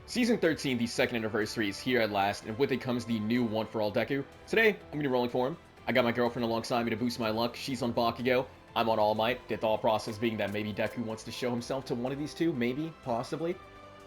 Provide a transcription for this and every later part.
Season 13, the second anniversary, is here at last, and with it comes the new One For All Deku. Today, I'm going to be rolling for him. I got my girlfriend alongside me to boost my luck. She's on Bakugo. I'm on All Might. The thought process being that maybe Deku wants to show himself to one of these two, maybe, possibly.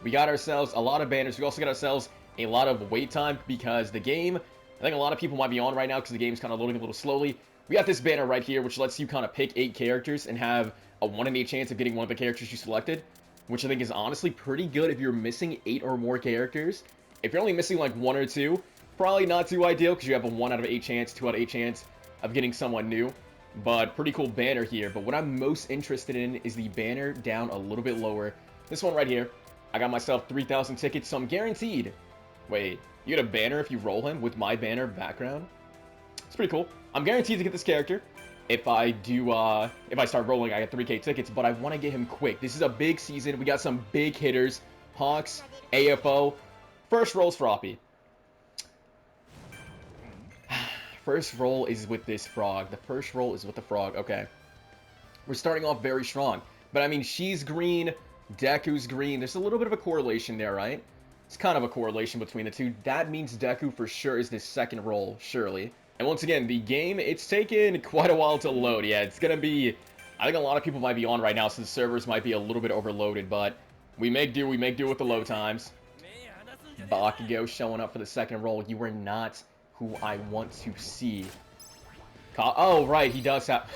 We got ourselves a lot of banners. We also got ourselves a lot of wait time because the game, I think a lot of people might be on right now because the game's kind of loading a little slowly. We got this banner right here, which lets you kind of pick 8 characters and have a 1 in 8 chance of getting one of the characters you selected, which I think is honestly pretty good if you're missing 8 or more characters. If you're only missing like 1 or 2, probably not too ideal because you have a 1 out of 8 chance, 2 out of 8 chance of getting someone new. But pretty cool banner here. But what I'm most interested in is the banner down a little bit lower. This one right here. I got myself 3,000 tickets, so I'm guaranteed. Wait, you get a banner if you roll him with my banner background? It's pretty cool. I'm guaranteed to get this character. If I start rolling, I get 3K tickets, but I want to get him quick. This is a big season. We got some big hitters. Hawks, AFO. First roll's Froppy. First roll is with this frog. The first roll is with the frog. Okay. We're starting off very strong. But, I mean, she's green. Deku's green. There's a little bit of a correlation there, right? It's kind of a correlation between the two. That means Deku for sure is the second roll, surely. And once again, the game, it's taken quite a while to load. Yeah, it's going to be... I think a lot of people might be on right now, so the servers might be a little bit overloaded, but we make do with the load times. Bakugo showing up for the second roll. You are not who I want to see. Oh, right, he does have...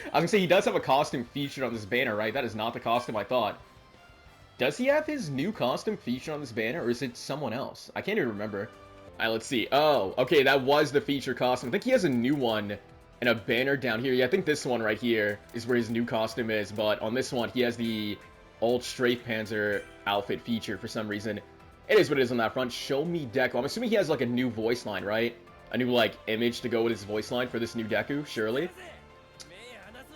I was going to say, he does have a costume featured on this banner, right? That is not the costume I thought. Does he have his new costume featured on this banner, or is it someone else? I can't even remember. Alright, let's see. Oh, okay, that was the feature costume. I think he has a new one and a banner down here. Yeah, I think this one right here is where his new costume is, but on this one, he has the old Strafe Panzer outfit feature for some reason. It is what it is on that front. Show me Deku. I'm assuming he has, like, a new voice line, right? A new, like, image to go with his voice line for this new Deku, surely.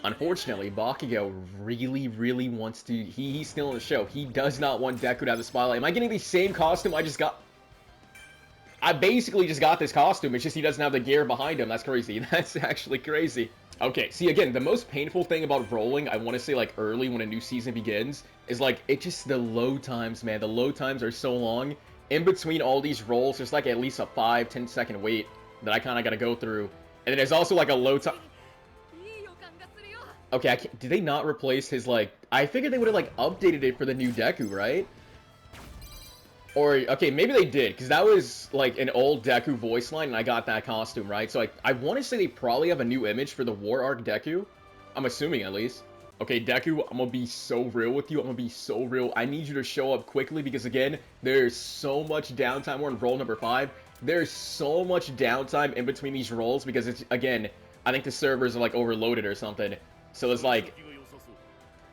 Unfortunately, Bakugo really wants to... He's still in the show. He does not want Deku to have the spotlight. Am I getting the same costume I just got... I basically just got this costume, it's just he doesn't have the gear behind him. That's crazy. That's actually crazy. Okay, see, again, the most painful thing about rolling, I want to say, like, early when a new season begins, is, like, it just, the load times, man. The load times are so long. In between all these rolls, there's, like, at least a 5-10 second wait that I kind of got to go through. And then there's also, like, a load time... Okay, did they not replace his, like... I figured they would have, like, updated it for the new Deku, right? Or, okay, maybe they did, because that was, like, an old Deku voice line, and I got that costume, right? So, I want to say they probably have a new image for the War Arc Deku. I'm assuming, at least. Okay, Deku, I'm gonna be so real with you. I'm gonna be so real. I need you to show up quickly, because, again, there's so much downtime. We're on roll number 5. There's so much downtime in between these rolls, because it's, again, I think the servers are, like, overloaded or something. So, it's like...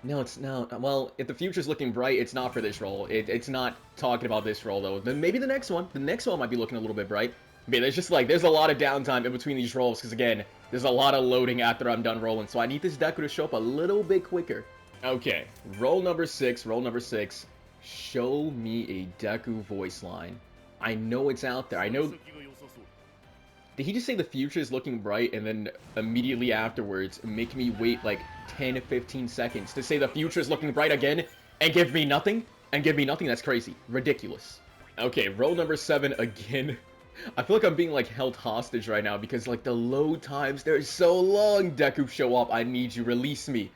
No, it's not. Well, if the future's looking bright, it's not for this roll. It's not talking about this roll, though. Then maybe the next one. The next one might be looking a little bit bright. But there's just, like, there's a lot of downtime in between these rolls, because, again, there's a lot of loading after I'm done rolling. So I need this Deku to show up a little bit quicker. Okay, roll number 6, roll number 6. Show me a Deku voice line. I know it's out there. I know... Did he just say the future is looking bright and then immediately afterwards make me wait like 10 to 15 seconds to say the future is looking bright again and give me nothing? And give me nothing? That's crazy. Ridiculous. Okay, roll number 7 again. I feel like I'm being like held hostage right now because like the load times, they're so long. Deku, show up. I need you. Release me.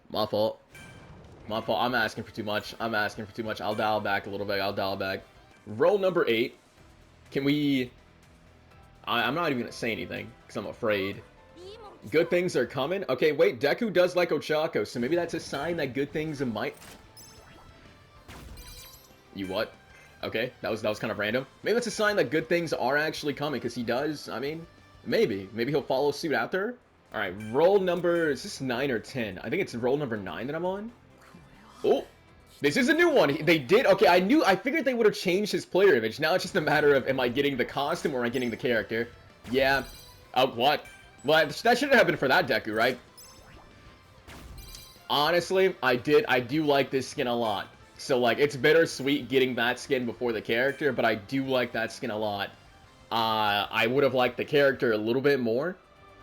My fault. My fault. I'm asking for too much. I'm asking for too much. I'll dial back a little bit. I'll dial back. Roll number 8. Can we... I'm not even going to say anything, because I'm afraid. Good things are coming? Okay, wait, Deku does like Ochako, so maybe that's a sign that good things might... You what? Okay, that was kind of random. Maybe that's a sign that good things are actually coming, because he does, I mean, maybe. Maybe he'll follow suit after. Alright, roll number... Is this 9 or 10? I think it's roll number 9 that I'm on. Oh! This is a new one. They did... Okay, I figured they would have changed his player image. Now it's just a matter of, am I getting the costume or am I getting the character? Yeah. Oh, what? Well, that shouldn't have been for that Deku, right? Honestly, I do like this skin a lot. So, like, it's bittersweet getting that skin before the character, but I do like that skin a lot. I would have liked the character a little bit more.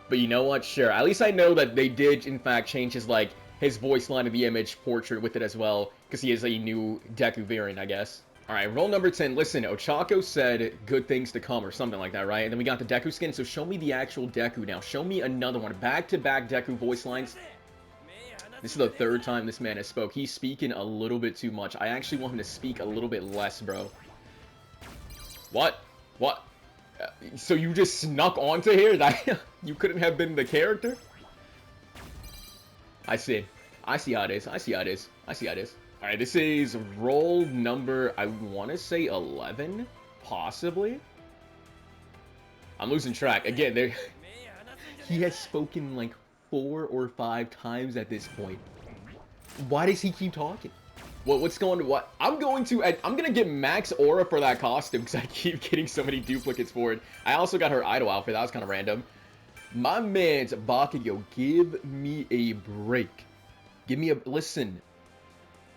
But you know what? Sure. At least I know that they did, in fact, change his, like... his voice line of the image portrait with it as well. Because he is a new Deku variant, I guess. Alright, roll number 10. Listen, Ochako said good things to come or something like that, right? And then we got the Deku skin, so show me the actual Deku now. Show me another one. Back-to-back Deku voice lines. This is the third time this man has spoke. He's speaking a little bit too much. I actually want him to speak a little bit less, bro. What? What? So you just snuck onto here? That you couldn't have been the character? I see. I see how it is. I see how it is. I see how it is. Alright, this is roll number, I want to say 11? Possibly? I'm losing track. Again, there. He has spoken like 4 or 5 times at this point. Why does he keep talking? What's going to what? I'm gonna get max aura for that costume because I keep getting so many duplicates for it. I also got her idol outfit. That was kind of random. My man's Bakugo, give me a break. Give me a listen.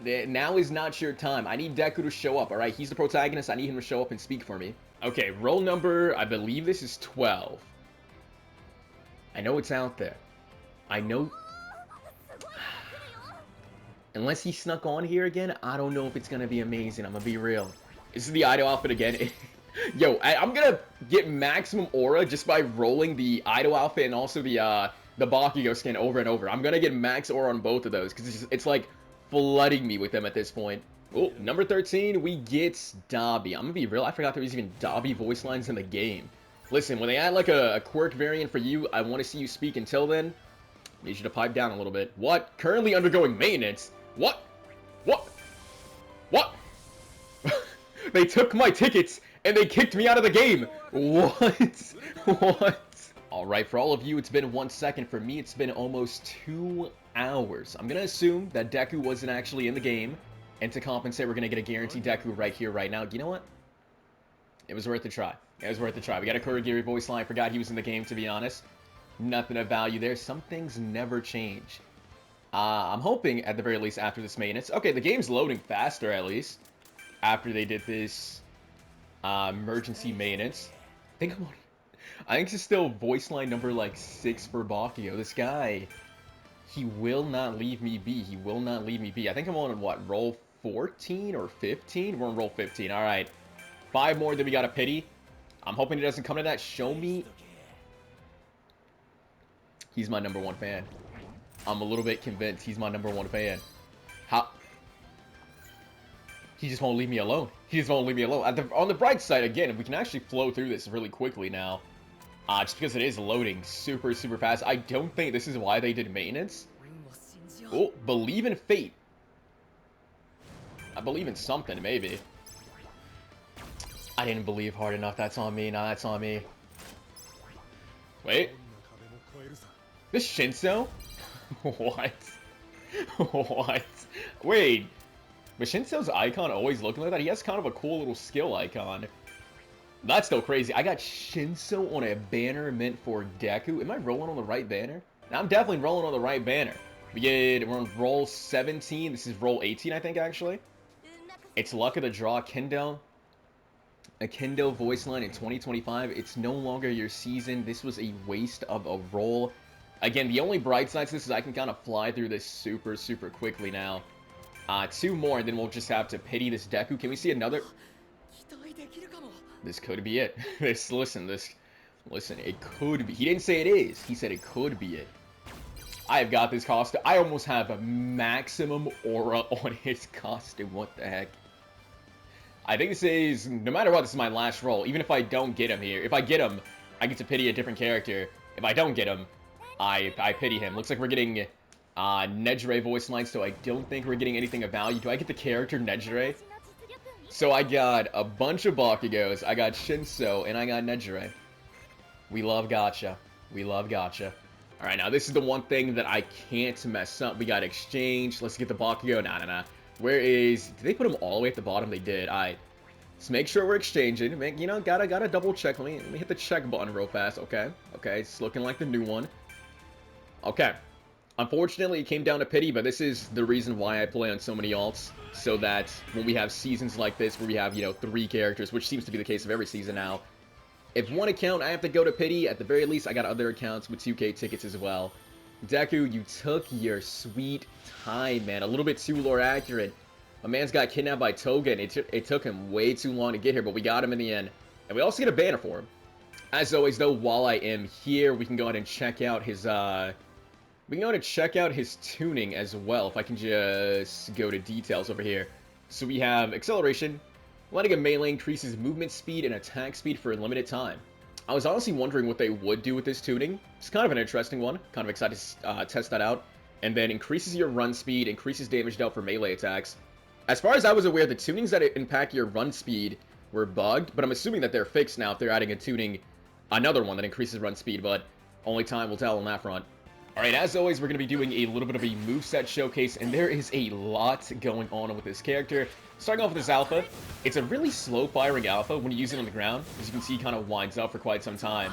Now is not your time. I need Deku to show up, alright? He's the protagonist. I need him to show up and speak for me. Okay, roll number, I believe this is 12. I know it's out there. I know. Unless he snuck on here again, I don't know if it's going to be amazing. I'm going to be real. This is the idol outfit again. Yo, I'm going to get maximum aura just by rolling the idol outfit and also the Bakugo skin over and over. I'm going to get max aura on both of those because it's like flooding me with them at this point. Oh, number 13, we get Dabi. I'm gonna be real, I forgot there was even Dabi voice lines in the game. Listen, when they add like a quirk variant for you, I want to see you speak. Until then, I need you to pipe down a little bit. What? Currently undergoing maintenance? What? What? What? They took my tickets and they kicked me out of the game. What? What? Alright, for all of you, it's been 1 second. For me, it's been almost 2 hours. I'm gonna assume that Deku wasn't actually in the game, and to compensate, we're gonna get a guaranteed Deku right here, right now. You know what? It was worth a try. It was worth a try. We got a Kurogiri voice line. Forgot he was in the game, to be honest. Nothing of value there. Some things never change. I'm hoping, at the very least, after this maintenance. Okay, the game's loading faster, at least. After they did this emergency maintenance. I think it's still voice line number, like, 6 for Bakugo. This guy, he will not leave me be. He will not leave me be. I think I'm on, what, roll 14 or 15? We're on roll 15. All right. 5 more, then we got a pity. I'm hoping it doesn't come to that. Show me. He's my #1 fan. I'm a little bit convinced he's my #1 fan. How? He just won't leave me alone. He just won't leave me alone. On the bright side, again, we can actually flow through this really quickly now. Just because it is loading super, super fast. I don't think this is why they did maintenance. Oh, believe in fate. I believe in something, maybe. I didn't believe hard enough. That's on me. Nah, that's on me. Wait. This Shinso? What? What? Wait. Was Shinso's icon always looking like that? He has kind of a cool little skill icon. That's still crazy. I got Shinso on a banner meant for Deku. Am I rolling on the right banner? I'm definitely rolling on the right banner. We're on roll 17. This is roll 18, I think, actually. It's luck of the draw. Kendo. A Kendo voice line in 2025. It's no longer your season. This was a waste of a roll. Again, the only bright side to this is I can kind of fly through this super, super quickly now. 2 more, and then we'll just have to pity this Deku. Can we see another? This could be it. Listen, it could be. He didn't say it is. He said it could be it. I have got this costume. I almost have a maximum aura on his costume. What the heck? I think this is, no matter what, this is my last roll. Even if I don't get him here. If I get him, I get to pity a different character. If I don't get him, I pity him. Looks like we're getting Nejire voice lines, so I don't think we're getting anything of value. Do I get the character Nejire? So I got a bunch of Bakugos, I got Shinso, and I got Nejire. We love gacha. We love gacha. Alright, now this is the one thing that I can't mess up. We got exchange. Let's get the Bakugo. Nah. Where is... Did they put them all the way at the bottom? They did. Alright. Let's make sure we're exchanging. You know, gotta double check. Let me hit the check button real fast, okay? Okay, it's looking like the new one. Okay. Unfortunately, it came down to pity, but this is the reason why I play on so many alts. So that when we have seasons like this, where we have, you know, 3 characters, which seems to be the case of every season now. If one account, I have to go to pity, at the very least, I got other accounts with 2K tickets as well. Deku, you took your sweet time, man. A little bit too lore accurate. My man's got kidnapped by Toga, and it took him way too long to get here, but we got him in the end. And we also get a banner for him. As always, though, while I am here, we can go ahead and check out his, tuning as well, if I can just go to details over here. So we have acceleration. Letting a melee increases movement speed and attack speed for a limited time. I was honestly wondering what they would do with this tuning. It's kind of an interesting one. Kind of excited to test that out. And then increases your run speed, increases damage dealt for melee attacks. As far as I was aware, the tunings that impact your run speed were bugged, but I'm assuming that they're fixed now if they're adding a tuning, another one that increases run speed, but only time will tell on that front. Alright, as always, we're going to be doing a little bit of a moveset showcase, and there is a lot going on with this character. Starting off with this alpha, it's a really slow-firing alpha when you use it on the ground. As you can see, it kind of winds up for quite some time.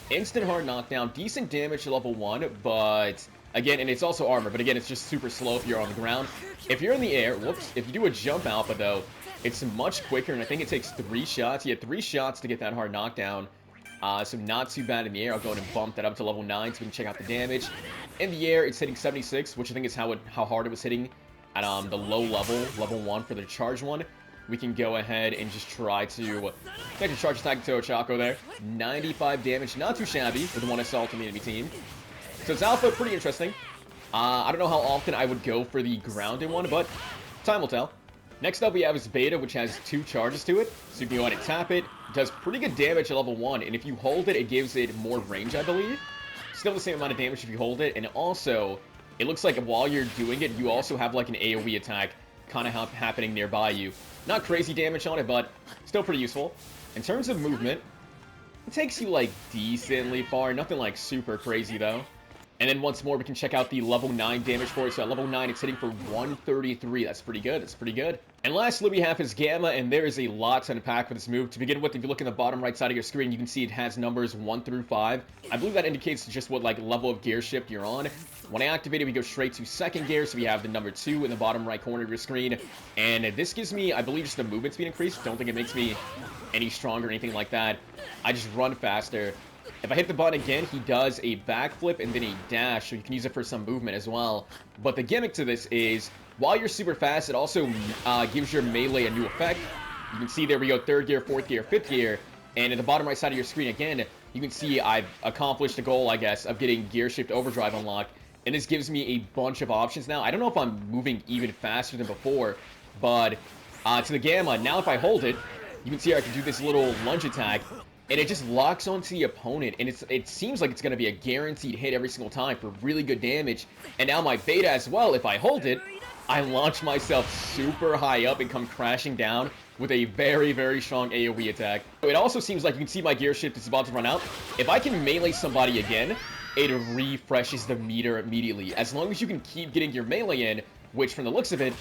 Instant hard knockdown, decent damage to level 1, but again, and it's also armor, but again, it's just super slow if you're on the ground. If you're in the air, whoops, if you do a jump alpha, though, it's much quicker, and I think it takes 3 shots. You have 3 shots to get that hard knockdown. So not too bad in the air. I'll go ahead and bump that up to level 9 so we can check out the damage. In the air, it's hitting 76, which I think is how hard it was hitting at the low level 1 for the charge one. We can go ahead and just try to get a charge attack to Ochako there. 95 damage, not too shabby with one assault on the enemy team. So it's alpha, pretty interesting. I don't know how often I would go for the grounded one, but time will tell. Next up, we have his beta, which has 2 charges to it. So you can go ahead and tap it. It does pretty good damage at level 1, and if you hold it, it gives it more range, I believe. Still the same amount of damage if you hold it, and also, it looks like while you're doing it, you also have like an AoE attack kind of happening nearby you. Not crazy damage on it, but still pretty useful. In terms of movement, it takes you like decently far. Nothing like super crazy, though. And then once more, we can check out the level 9 damage for it. So at level 9, it's hitting for 133. That's pretty good. That's pretty good. And lastly, we have his Gamma, and there is a lot to unpack for this move. To begin with, if you look in the bottom right side of your screen, you can see it has numbers 1 through 5. I believe that indicates just what like level of gear shift you're on. When I activate it, we go straight to second gear, so we have the number 2 in the bottom right corner of your screen. And this gives me, I believe, just the movement speed increase. Don't think it makes me any stronger or anything like that. I just run faster. If I hit the button again, he does a backflip and then a dash, so you can use it for some movement as well. But the gimmick to this is, while you're super fast, it also gives your melee a new effect. You can see there we go, 3rd gear, 4th gear, 5th gear, and in the bottom right side of your screen again, you can see I've accomplished the goal, I guess, of getting Gearshift overdrive unlocked, and this gives me a bunch of options now. I don't know if I'm moving even faster than before, but to the Gamma, now if I hold it, you can see I can do this little lunge attack, and it just locks onto the opponent, and it seems like it's going to be a guaranteed hit every single time for really good damage. And now my beta as well, if I hold it, I launch myself super high up and come crashing down with a very, very strong AoE attack. It also seems like you can see my gear shift is about to run out. If I can melee somebody again, it refreshes the meter immediately. As long as you can keep getting your melee in, which from the looks of it,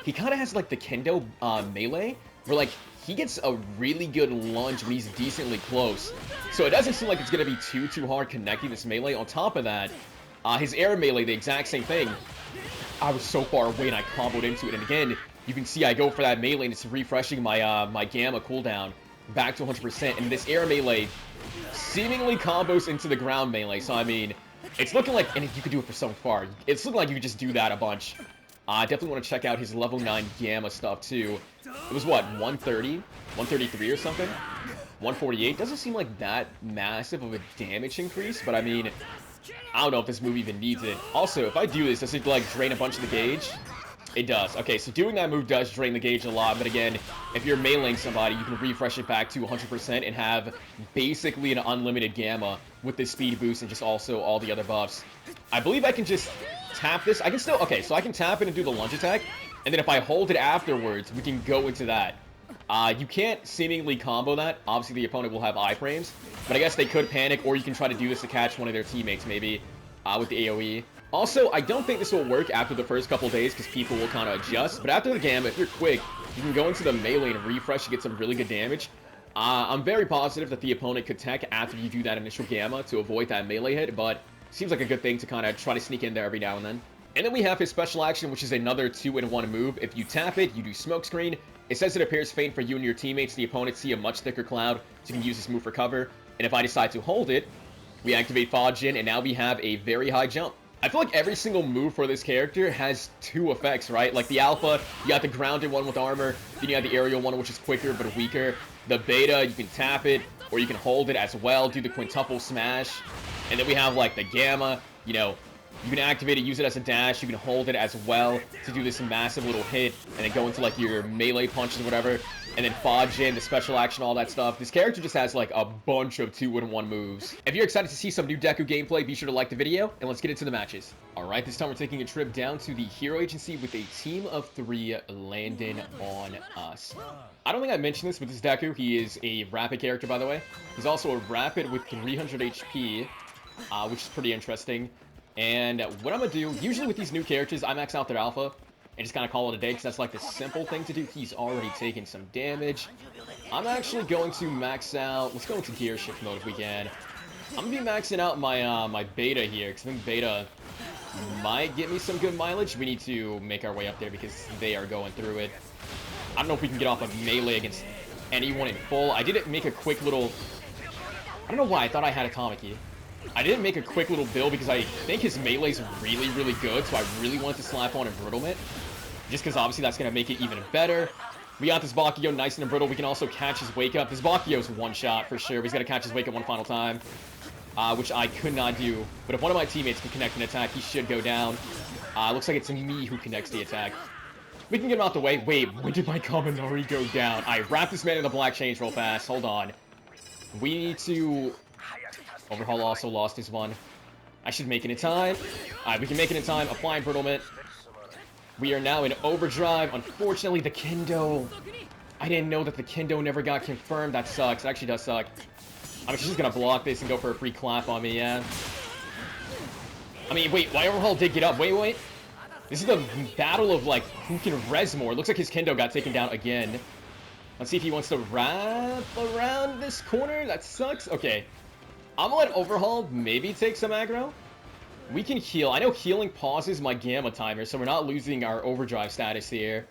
he kind of has like the kendo melee, where like he gets a really good lunge when he's decently close. So it doesn't seem like it's going to be too hard connecting this melee. On top of that, his air melee, the exact same thing. I was so far away and I comboed into it. And again, you can see I go for that melee and it's refreshing my my Gamma cooldown back to 100%. And this air melee seemingly combos into the ground melee. So I mean, it's looking like, and you could do it for so far. It's looking like you could just do that a bunch. I definitely want to check out his level 9 Gamma stuff too. It was what, 130? 133 or something? 148? Doesn't seem like that massive of a damage increase, but I mean, I don't know if this move even needs it. Also, if I do this, does it like drain a bunch of the gauge? It does. Okay, so doing that move does drain the gauge a lot, but again, if you're meleeing somebody, you can refresh it back to 100% and have basically an unlimited Gamma with this speed boost and just also all the other buffs. I believe I can just tap this. I can still, okay, so I can tap it and do the lunge attack, and then if I hold it afterwards, we can go into that. You can't seemingly combo that. Obviously, the opponent will have iframes, but I guess they could panic, or you can try to do this to catch one of their teammates, maybe, with the AoE. Also, I don't think this will work after the first couple days, because people will kind of adjust, but after the Gamma, if you're quick, you can go into the melee and refresh to get some really good damage. I'm very positive that the opponent could tech after you do that initial Gamma to avoid that melee hit, but seems like a good thing to kind of try to sneak in there every now and then. And then we have his special action, which is another 2-in-1 move. If you tap it, you do smoke screen. It says it appears faint for you and your teammates. The opponent see a much thicker cloud, so you can use this move for cover. And if I decide to hold it, we activate Fajin, and now we have a very high jump. I feel like every single move for this character has two effects, right? Like the alpha, you got the grounded one with armor, then you have the aerial one, which is quicker but weaker. The beta, you can tap it, or you can hold it as well, do the quintuple smash. And then we have like the gamma, you know, you can activate it, use it as a dash, you can hold it as well to do this massive little hit, and then go into like your melee punches or whatever, and then Fajin, the special action, all that stuff. This character just has like a bunch of 2-in-1 moves. If you're excited to see some new Deku gameplay, be sure to like the video, and let's get into the matches. Alright, this time we're taking a trip down to the Hero Agency with a team of 3 landing on us. I don't think I mentioned this with this Deku. He is a rapid character, by the way. He's also a rapid with 300 HP, which is pretty interesting. And what I'm going to do, usually with these new characters, I max out their alpha and just kind of call it a day because that's like the simple thing to do. He's already taken some damage. I'm actually going to max out, let's go into Gearshift mode if we can. I'm going to be maxing out my my beta here because I think beta might get me some good mileage. We need to make our way up there because they are going through it. I don't know if we can get off of melee against anyone in full. I did make a quick little, I don't know why I thought I had Atomic Key. I didn't make a quick little build because I think his melee's really, really good, so I really wanted to slap on Embrittlement, just because obviously that's going to make it even better. We got this Bakio nice and brittle. We can also catch his wake up. This Bakio's one shot for sure. He's got to catch his wake up one final time, which I could not do. But if one of my teammates can connect an attack, he should go down. Looks like it's me who connects the attack. We can get him out the way. Wait, when did my Kaminari go down? I wrapped this man in the black chains real fast. Hold on. We need to... Overhaul also lost his one. I should make it in time. Alright, we can make it in time. Applying Brittlement. We are now in overdrive. Unfortunately, the Kendo... I didn't know that the Kendo never got confirmed. That sucks. It actually does suck. I mean, she's just gonna block this and go for a free clap on me, yeah. I mean, wait, why Overhaul did get up? Wait. This is the battle of, like, who can res more. Looks like his Kendo got taken down again. Let's see if he wants to wrap around this corner. That sucks. Okay. I'm gonna let Overhaul maybe take some aggro. We can heal. I know healing pauses my gamma timer, so we're not losing our overdrive status here.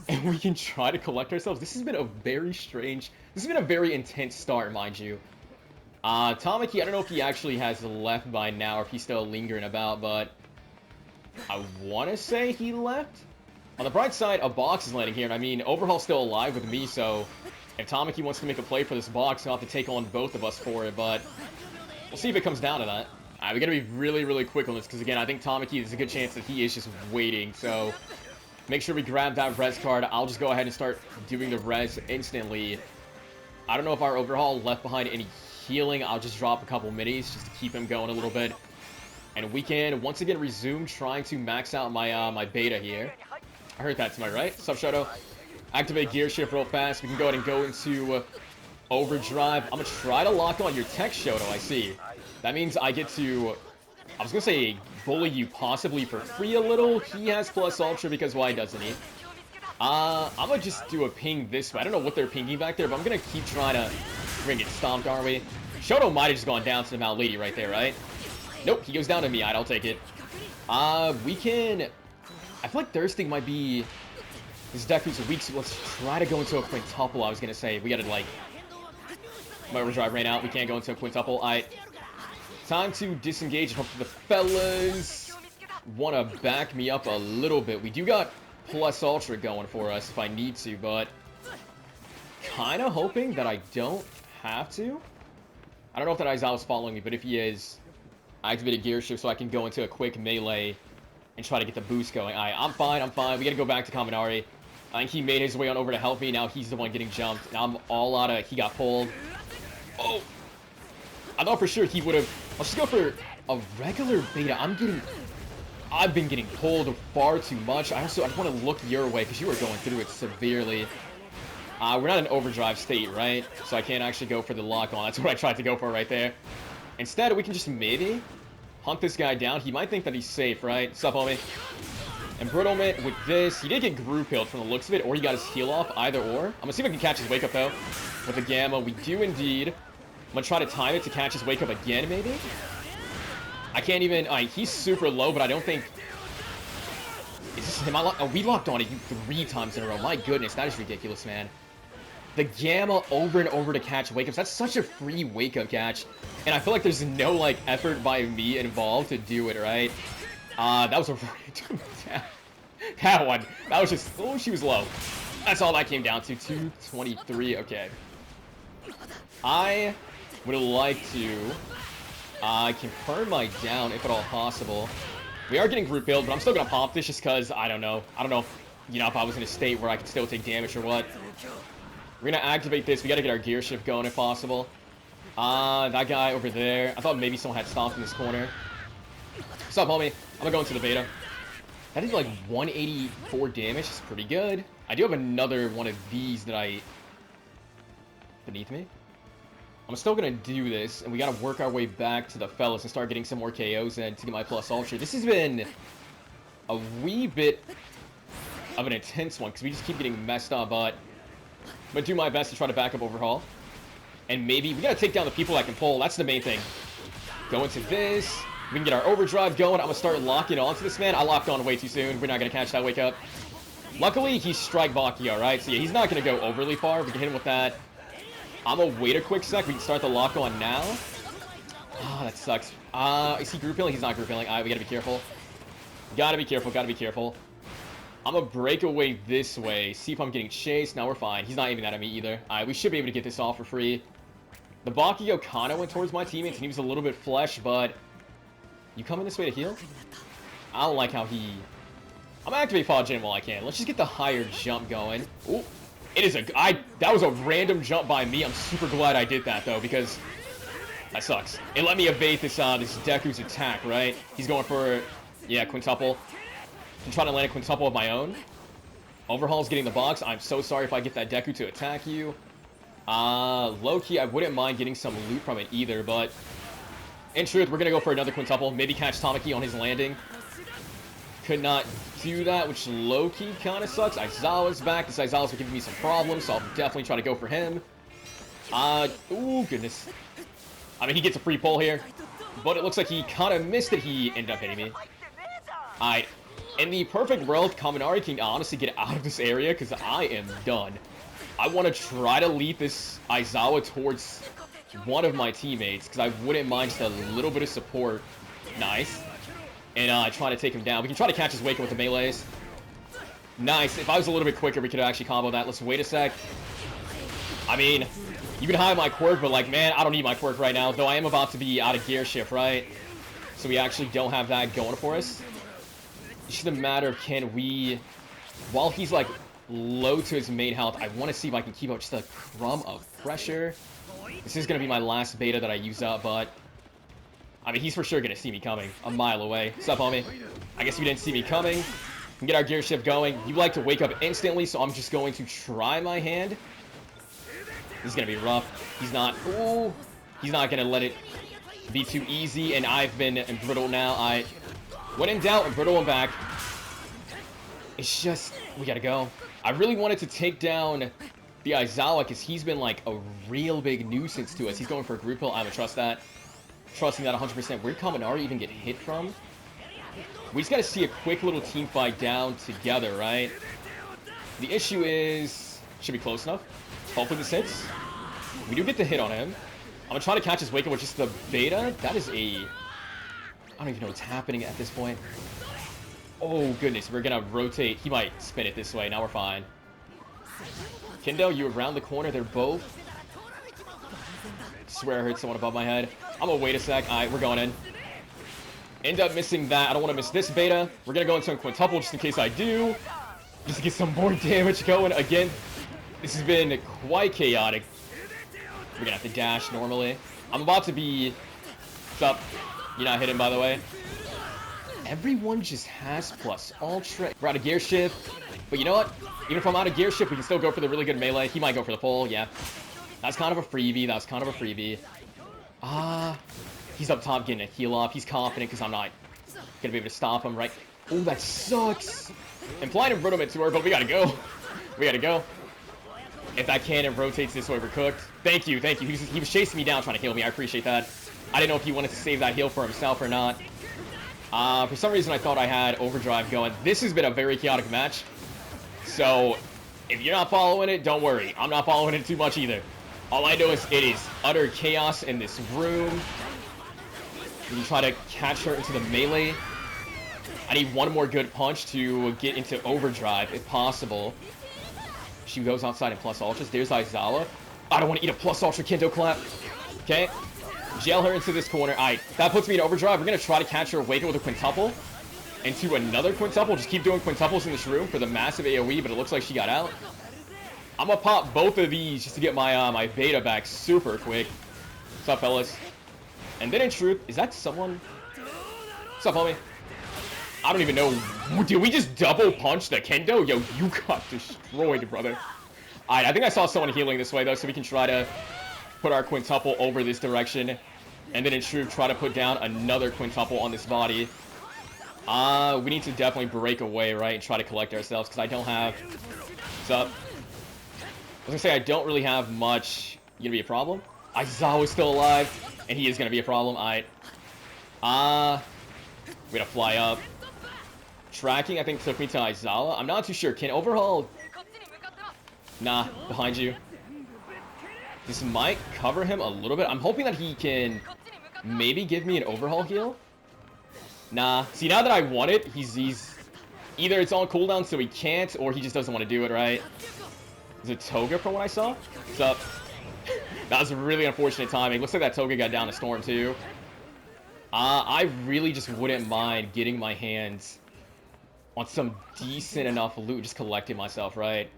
And we can try to collect ourselves. This has been a very strange... This has been a very intense start, mind you. Tamaki, I don't know if he actually has left by now or if he's still lingering about, but... I want to say he left. On the bright side, a box is landing here, and I mean, Overhaul's still alive with me, so... If Tamaki wants to make a play for this box, he'll have to take on both of us for it, but... We'll see if it comes down to that. We gotta be really, really quick on this, because again, I think Tamaki, there's a good chance that he is just waiting, so... Make sure we grab that res card. I'll just go ahead and start doing the res instantly. I don't know if our Overhaul left behind any healing. I'll just drop a couple minis just to keep him going a little bit. And we can, once again, resume trying to max out my my beta here. I heard that to my right. Sup, Shadow? Activate Gearshift real fast. We can go ahead and go into overdrive. I'm going to try to lock on your tech, Shoto, I see. That means I get to, I was going to say, bully you possibly for free a little. He has plus ultra because why doesn't he? I'm going to just do a ping this way. I don't know what they're pinging back there, but I'm going to keep trying to bring it stomped our way. Shoto might have just gone down to the Mount Lady right there, right? Nope, he goes down to me. I'll take it. We can, I feel like Thirsting might be... This Deku's weak, so let's try to go into a quintuple, I was going to say. We got to, like... My overdrive ran out. We can't go into a quintuple. Time to disengage and hope the fellas want to back me up a little bit. We do got plus ultra going for us if I need to, but... Kind of hoping that I don't have to. I don't know if that Aizawa's following me, but if he is... I activated Gearshift so I can go into a quick melee and try to get the boost going. I'm fine. We got to go back to Kaminari. I think he made his way on over to help me. Now he's the one getting jumped. Now I'm all out of... He got pulled. Oh! I thought for sure he would have... Let's just go for a regular beta. I've been getting pulled far too much. I just want to look your way because you are going through it severely. We're not in overdrive state, right? So I can't actually go for the lock on. That's what I tried to go for right there. Instead, we can just maybe hunt this guy down. He might think that he's safe, right? Sup, homie? Embrittlement with this. He did get group healed from the looks of it, or he got his heal off, either or. I'm gonna see if I can catch his wake up, though. With the gamma, we do indeed. I'm gonna try to time it to catch his wake up again, maybe? I can't even... he's super low, but I don't think... Is this him? We locked on it 3 times in a row. My goodness, that is ridiculous, man. The Gamma over and over to catch wake-ups. That's such a free wake-up catch. And I feel like there's no, like, effort by me involved to do it, right? That was a random attack. That one. That was just... Oh, she was low. That's all that came down to. 223. Okay. I would like to confirm my down, if at all possible. We are getting group build, but I'm still going to pop this just because, I don't know. I don't know, you know, if I was in a state where I could still take damage or what. We're going to activate this. We got to get our Gearshift going if possible. That guy over there. I thought maybe someone had stomped in this corner. What's up, homie? I'm going to go into the beta. That is like 184 damage. It's pretty good. I do have another one of these that I... Beneath me? I'm still going to do this, and we got to work our way back to the fellas and start getting some more KOs in to get my plus ultra. This has been a wee bit of an intense one, because we just keep getting messed up, but I'm going to do my best to try to back up overhaul. And maybe we got to take down the people I can pull. That's the main thing. Go into this. We can get our overdrive going. I'm going to start locking onto this man. I locked on way too soon. We're not going to catch that wake up. Luckily, he's strike Baki, alright? So yeah, he's not going to go overly far. We can hit him with that. I'm going to wait a quick sec. We can start the lock on now. Ah, that sucks. Is he group healing? He's not group healing. Alright, we got to be careful. Gotta be careful. Gotta be careful. I'm going to break away this way. See if I'm getting chased. Now we're fine. He's not aiming that at me either. Alright, we should be able to get this off for free. The Bakio kind of went towards my teammates, and he was a little bit flesh, but... You coming this way to heal? I don't like how he... I'm gonna activate Fall Gen while I can. Let's just get the higher jump going. Ooh. It is a... That was a random jump by me. I'm super glad I did that, though, because... That sucks. It let me evade this Deku's attack, right? He's going for... Yeah, quintuple. I'm trying to land a quintuple of my own. Overhaul's getting the box. I'm so sorry if I get that Deku to attack you. Low-key, I wouldn't mind getting some loot from it either, but... In truth, we're going to go for another quintuple. Maybe catch Tamaki on his landing. Could not do that, which low-key kind of sucks. Aizawa's back. This Aizawa's giving me some problems, so I'll definitely try to go for him. Ooh, goodness. I mean, he gets a free pull here. But it looks like he kind of missed it. He ended up hitting me. Alright. In the perfect world, Kaminari can honestly get out of this area, because I am done. I want to try to lead this Aizawa towards... one of my teammates, because I wouldn't mind just a little bit of support. Nice. And try to take him down. We can try to catch his wake with the melees. Nice. If I was a little bit quicker, we could actually combo that. Let's wait a sec. I mean, you can hide my quirk, but like, man, I don't need my quirk right now, though I am about to be out of Gearshift, right? So we actually don't have that going for us. It's just a matter of can we, while he's like low to his main health, I want to see if I can keep up just a crumb of pressure. This is going to be my last beta that I use up, but... I mean, he's for sure going to see me coming a mile away. What's up, homie? I guess you didn't see me coming. We can get our Gearshift going. You like to wake up instantly, so I'm just going to try my hand. This is going to be rough. He's not... Ooh. He's not going to let it be too easy, and I've been embrittled now. When in doubt, embrittle him back. It's just... We got to go. I really wanted to take down... the Aizawa, because he's been like a real big nuisance to us. He's going for a group pull. I would trust that. Trusting that 100%. Where'd Kaminari even get hit from? We just got to see a quick little team fight down together, right? The issue is... Should be close enough. Hopefully this hits. We do get the hit on him. I'm going to try to catch his wake up with just the beta. That is a... I don't even know what's happening at this point. Oh, goodness. We're going to rotate. He might spin it this way. Now we're fine. Kendo, you around the corner. They're both. Swear I heard someone above my head. I'm gonna wait a sec. Alright, we're going in. End up missing that. I don't want to miss this beta. We're gonna go into a quintuple just in case I do. Just to get some more damage going. Again, this has been quite chaotic. We're gonna have to dash normally. I'm about to be... What's up? You're not hitting, by the way. Everyone just has plus ultra. We're out of Gearshift. But you know what? Even if I'm out of Gearshift, we can still go for the really good melee. He might go for the pull, yeah. That's kind of a freebie. That's kind of a freebie. He's up top getting a heal off. He's confident because I'm not going to be able to stop him, right? Oh, that sucks. Implied embrittlement to her, but we got to go. We got to go. If that cannon rotates this way, we're cooked. Thank you, thank you. He was chasing me down trying to heal me. I appreciate that. I didn't know if he wanted to save that heal for himself or not. For some reason, I thought I had overdrive going. This has been a very chaotic match. So, If you're not following it, don't worry. I'm not following it too much either. All I know is it is utter chaos in this room. We try to catch her into the melee. I need one more good punch to get into overdrive, if possible. She goes outside in plus ultras. There's Aizawa. I don't want to eat a plus ultra Kendo clap. Okay. Jail her into this corner. Alright, that puts me in overdrive. We're going to try to catch her awaken with a quintuple. Into another quintuple. Just keep doing quintuples in this room for the massive AoE, but it looks like she got out. I'm going to pop both of these just to get my my beta back super quick. What's up, fellas? And then in truth, is that someone? What's up, homie? I don't even know. Did we just double punch the Kendo? Yo, you got destroyed, brother. Alright, I think I saw someone healing this way, though, so we can try to put our quintuple over this direction. And then in truth, try to put down another quintuple on this body. We need to definitely break away, right, and try to collect ourselves, because I don't have... What's up? I was gonna say, I don't really have much... You gonna be a problem? Aizawa's still alive, and he is gonna be a problem. Alright. We're gonna fly up. Tracking, I think, took me to Aizawa. I'm not too sure. Can overhaul... Nah, behind you. This might cover him a little bit. I'm hoping that he can maybe give me an overhaul heal. Nah. See, now that I want it, he's either it's on cooldown so he can't, or he just doesn't want to do it, right? Is it Toga from what I saw? What's up? That was really unfortunate timing. Looks like that Toga got down to Storm too. I really just wouldn't mind getting my hands on some decent enough loot, just collecting myself, right?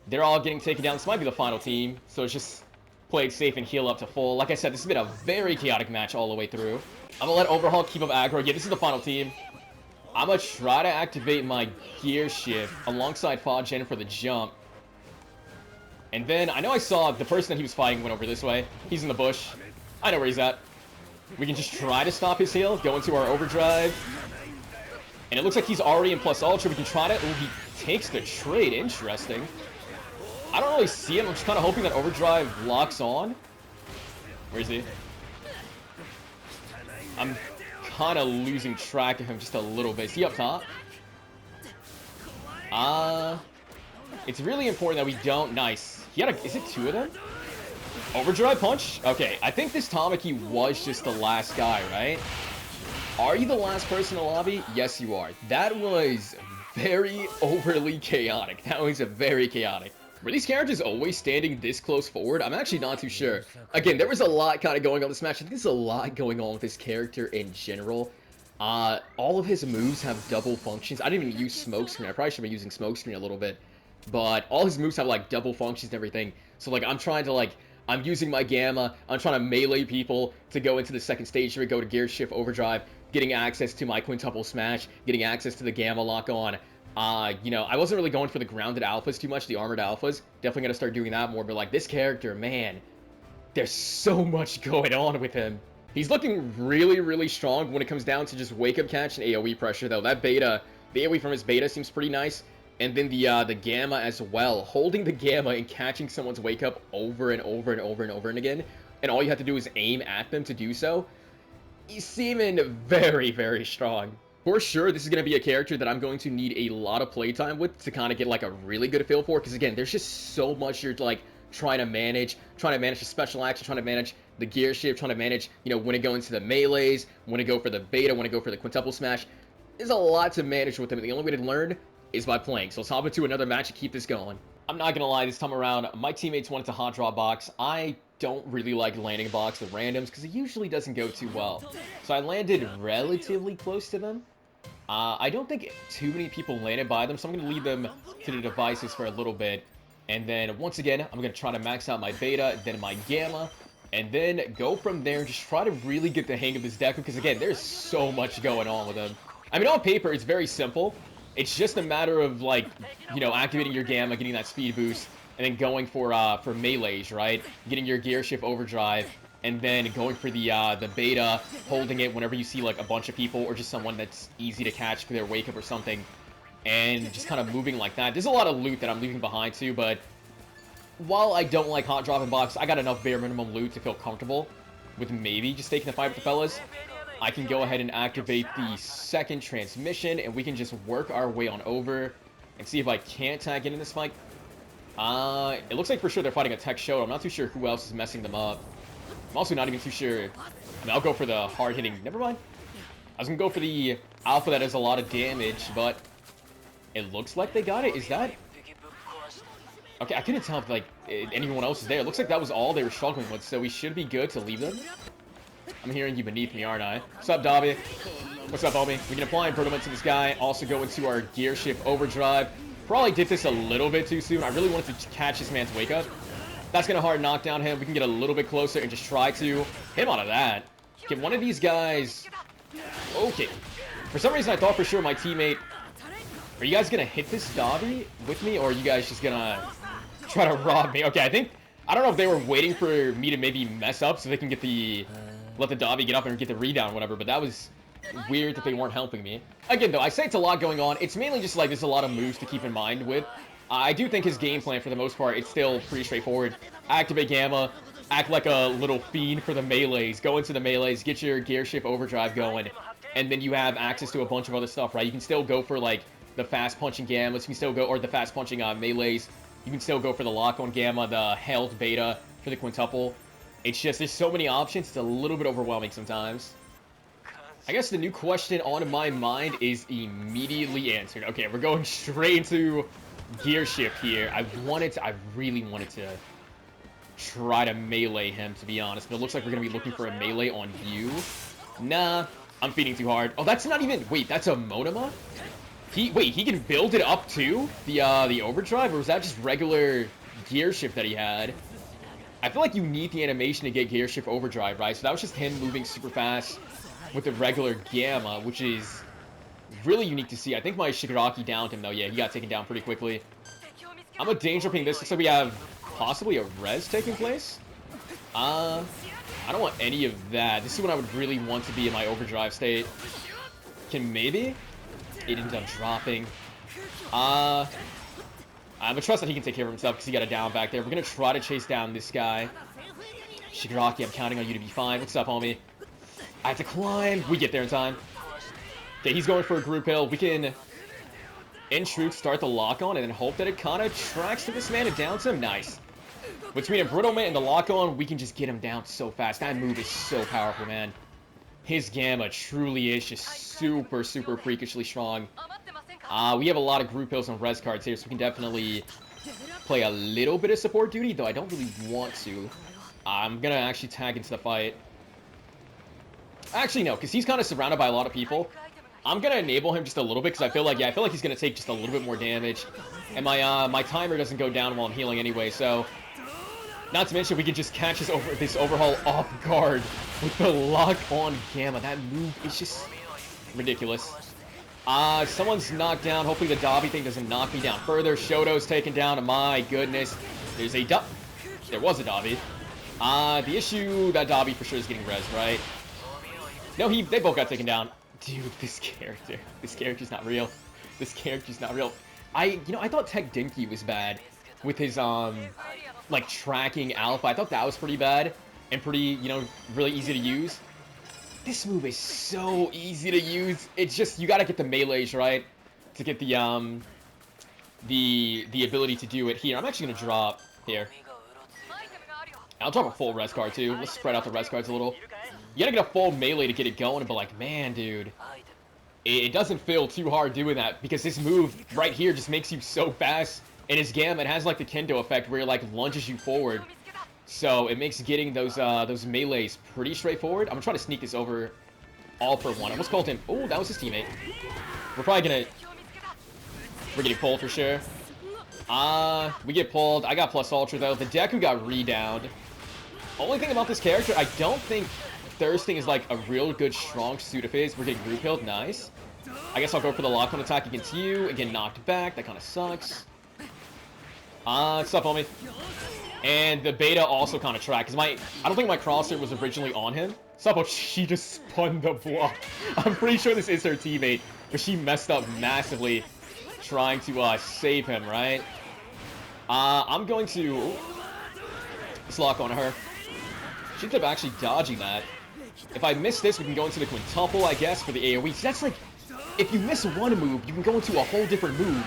They're all getting taken down. This might be the final team, so it's just play it safe and heal up to full. Like I said, this has been a very chaotic match all the way through. I'm gonna let Overhaul keep up aggro. Yeah, this is the final team. I'm gonna try to activate my Gearshift alongside Fagen for the jump. And then, I know I saw the person that he was fighting went over this way. He's in the bush. I know where he's at. We can just try to stop his heal, go into our overdrive. And it looks like he's already in plus ultra. We can try to... Ooh, he takes the trade. Interesting. I don't really see him. I'm just kind of hoping that overdrive locks on. Where is he? I'm kind of losing track of him just a little bit. Is he up top? It's really important that we don't... Nice. He had a... Is it two of them? Overdrive punch? Okay, I think this Tamaki was just the last guy, right? Are you the last person in the lobby? Yes, you are. That was very overly chaotic. That was very chaotic. Were these characters always standing this close forward? I'm actually not too sure. Again, there was a lot kind of going on this match. I think there's a lot going on with this character in general. All of his moves have double functions. I didn't even use smokescreen. I probably should have been using smokescreen a little bit. But all his moves have like double functions and everything. So like I'm trying to like... I'm using my Gamma. I'm trying to melee people to go into the second stage. Here we go to Gearshift Overdrive. Getting access to my quintuple smash. Getting access to the Gamma lock on. You know, I wasn't really going for the grounded alphas too much. The armored alphas. Definitely going to start doing that more. But like this character, man. There's so much going on with him. He's looking really, really strong when it comes down to just wake up catch and AoE pressure though. That beta, the AoE from his beta seems pretty nice. And then the Gamma as well. Holding the Gamma and catching someone's wake up over and over and over and over and again. And all you have to do is aim at them to do so. He's seeming very, very strong. For sure, this is going to be a character that I'm going to need a lot of playtime with to kind of get like a really good feel for. Because again, there's just so much you're like trying to manage the special action, trying to manage the gear shift, trying to manage, you know, when to go into the melees, when to go for the beta, when to go for the quintuple smash. There's a lot to manage with him. The only way to learn is by playing. So let's hop into another match and keep this going. I'm not gonna lie, this time around, my teammates wanted to hot draw box. I don't really like landing box with randoms because it usually doesn't go too well. So I landed relatively close to them. I don't think too many people landed by them, so I'm gonna leave them to the devices for a little bit. And then once again, I'm gonna try to max out my beta, then my gamma, and then go from there and just try to really get the hang of this Deku, because again, there's so much going on with him. I mean, on paper, it's very simple. It's just a matter of, like, you know, activating your Gamma, getting that speed boost, and then going for melees, right? Getting your Gearshift Overdrive, and then going for the Beta, holding it whenever you see, like, a bunch of people, or just someone that's easy to catch for their wake-up or something, and just kind of moving like that. There's a lot of loot that I'm leaving behind, too, but while I don't like hot dropping box, I got enough bare minimum loot to feel comfortable with maybe just taking the fight with the fellas. I can go ahead and activate the second transmission, and we can just work our way on over and see if I can't tag in this fight. It looks like for sure they're fighting a tech show. I'm not too sure who else is messing them up. I'm also not even too sure. I mean, I'll go for the hard-hitting. Never mind. I was gonna go for the alpha that does a lot of damage, but it looks like they got it. Is that... Okay, I couldn't tell if, like, anyone else is there. It looks like that was all they were struggling with, so we should be good to leave them. I'm hearing you beneath me, aren't I? What's up, Dobby? What's up, homie? We can apply improvement to this guy. Also go into our Gearshift overdrive. Probably did this a little bit too soon. I really wanted to catch this man's wake up. That's gonna hard knock down him. We can get a little bit closer and just try to hit him out of that. Get one of these guys. Okay. For some reason, I thought for sure my teammate... Are you guys gonna hit this Dobby with me, or are you guys just gonna try to rob me? Okay, I don't know if they were waiting for me to maybe mess up so they can get the... Let the Dobby get up and get the rebound or whatever, but that was weird that they weren't helping me. Again, though, I say it's a lot going on. It's mainly just like there's a lot of moves to keep in mind with. I do think his game plan, for the most part, it's still pretty straightforward. Activate Gamma, act like a little fiend for the melees, go into the melees, get your Gearshift overdrive going, and then you have access to a bunch of other stuff, right? You can still go for, like, the fast-punching Gammas, you can still go, or the fast-punching melees, you can still go for the lock-on Gamma, the held beta for the quintuple. It's just, there's so many options, it's a little bit overwhelming sometimes. I guess the new question on my mind is immediately answered. Okay, we're going straight into Gearshift here. I really wanted to try to melee him, to be honest, but it looks like we're going to be looking for a melee on you. Nah, I'm feeding too hard. Oh, that's not even... Wait, that's a Monoma? Wait, he can build it up too? The overdrive? Or was that just regular Gearshift that he had? I feel like you need the animation to get Gearshift overdrive, right? So that was just him moving super fast with the regular Gamma, which is really unique to see. I think my Shigaraki downed him, though. Yeah, he got taken down pretty quickly. I'm a danger ping this. Looks like we have possibly a res taking place. I don't want any of that. This is when I would really want to be in my overdrive state. Can maybe? It ends up dropping. I'm gonna trust that he can take care of himself because he got a down back there. We're gonna try to chase down this guy. Shigaraki, I'm counting on you to be fine. What's up, homie? I have to climb. We get there in time. Okay, he's going for a group hill. We can, in truth, start the lock-on and then hope that it kind of tracks to this man and downs him. Nice. Between Embrittlement and the lock-on, we can just get him down so fast. That move is so powerful, man. His Gamma truly is just super, super freakishly strong. We have a lot of group hills and res cards here, so we can definitely play a little bit of support duty, though I don't really want to. I'm gonna actually tag into the fight. Actually, no, because he's kind of surrounded by a lot of people. I'm gonna enable him just a little bit, because I feel like he's gonna take just a little bit more damage. And my timer doesn't go down while I'm healing anyway, so... Not to mention, we can just catch this overhaul off guard with the lock-on Gamma. That move is just ridiculous. Someone's knocked down. Hopefully the Dobby thing doesn't knock me down further. Shoto's taken down. My goodness. There's a There was a Dobby. The issue, that Dobby for sure is getting res, right? No, they both got taken down. Dude, this character's not real. This character's not real. I thought Tech Dinky was bad with his, like, tracking alpha. I thought that was pretty bad and pretty, really easy to use. This move is so easy to use. It's just, you gotta get the melees, right? To get the ability to do it here. I'm actually gonna drop here. I'll drop a full res card, too. Let's spread out the res cards a little. You gotta get a full melee to get it going, but, like, man, dude. It doesn't feel too hard doing that, because this move right here just makes you so fast. And his Gamma, it has, like, the Kendo effect, where it, like, lunges you forward. So, it makes getting those melees pretty straightforward. I'm gonna try to sneak this over all for one. I almost called him... Oh, that was his teammate. We're probably gonna... We're getting pulled for sure. We get pulled. I got plus ultra, though. The Deku got re-downed. Only thing about this character, I don't think Thirsting is, like, a real good, strong suit of his. We're getting group healed. Nice. I guess I'll go for the lock-on attack against you. Again, knocked back. That kind of sucks. What's up, homie? And the beta also kind of tracked, because I don't think my crosser was originally on him. Suppo, she just spun the block. I'm pretty sure this is her teammate, but she messed up massively trying to save him, right? I'm going to... Let's lock on her. She ended up actually dodging that. If I miss this, we can go into the quintuple, I guess, for the AoE. So that's like, if you miss one move, you can go into a whole different move.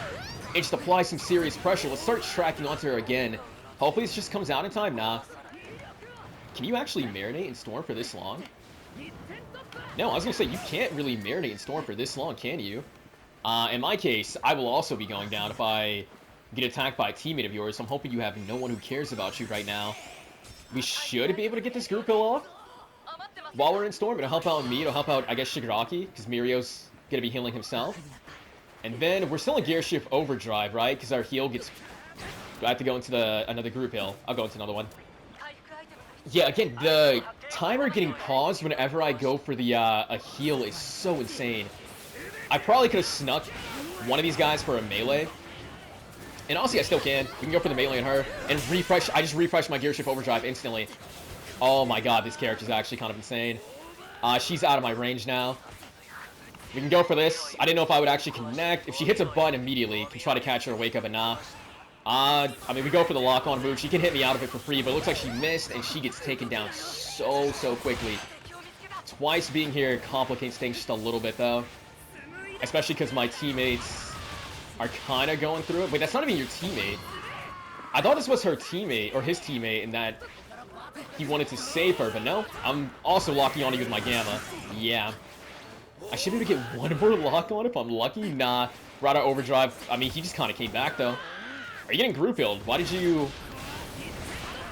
and just apply some serious pressure. Let's start tracking onto her again. Hopefully this just comes out in time. Nah. Can you actually marinate in Storm for this long? No, I was going to say, you can't really marinate in Storm for this long, can you? In my case, I will also be going down if I get attacked by a teammate of yours. So I'm hoping you have no one who cares about you right now. We should be able to get this group kill off while we're in Storm. It'll help out me. It'll help out, I guess, Shigaraki, because Mirio's going to be healing himself. And then we're still in Gearshift overdrive, right? Because our heal gets... Do I have to go into another group heal? I'll go into another one. Yeah, again, the timer getting paused whenever I go for the a heal is so insane. I probably could have snuck one of these guys for a melee. And honestly, I still can. We can go for the melee on her and refresh. I just refreshed my Gearshift overdrive instantly. Oh my god, this character's actually kind of insane. She's out of my range now. We can go for this. I didn't know if I would actually connect. If she hits a button immediately, can try to catch her or wake up, but nah. I mean, we go for the lock-on move. She can hit me out of it for free, but it looks like she missed, and she gets taken down so quickly. Twice being here complicates things just a little bit, though. Especially because my teammates are kind of going through it. Wait, that's not even your teammate. I thought this was her teammate, or his teammate, and that he wanted to save her, but no. I'm also locking on you with my Gamma. Yeah. I should be able to get one more lock-on if I'm lucky. Nah. Rada overdrive. I mean, he just kind of came back, though. Are you getting group healed? Why did you...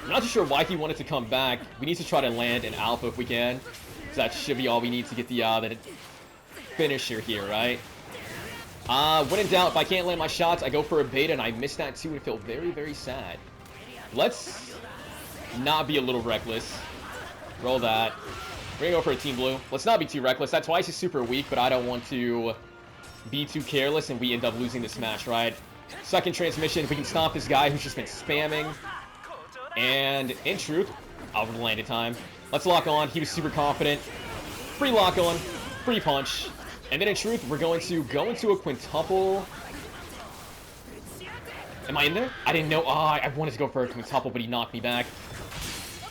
I'm not too sure why he wanted to come back. We need to try to land an alpha if we can. So that should be all we need to get the finisher here, right? When in doubt, if I can't land my shots, I go for a beta, and I miss that too and feel very sad. Let's not be a little reckless. Roll that. We're gonna go for a team blue. Let's not be too reckless. That twice is super weak, but I don't want to be too careless and we end up losing this match, right? Second transmission, if we can stop this guy who's just been spamming. And in truth, I'll land in time. Let's lock on. He was super confident. Free lock on. Free punch. And then in truth, we're going to go into a quintuple. Am I in there? I didn't know. I wanted to go for a quintuple, but he knocked me back.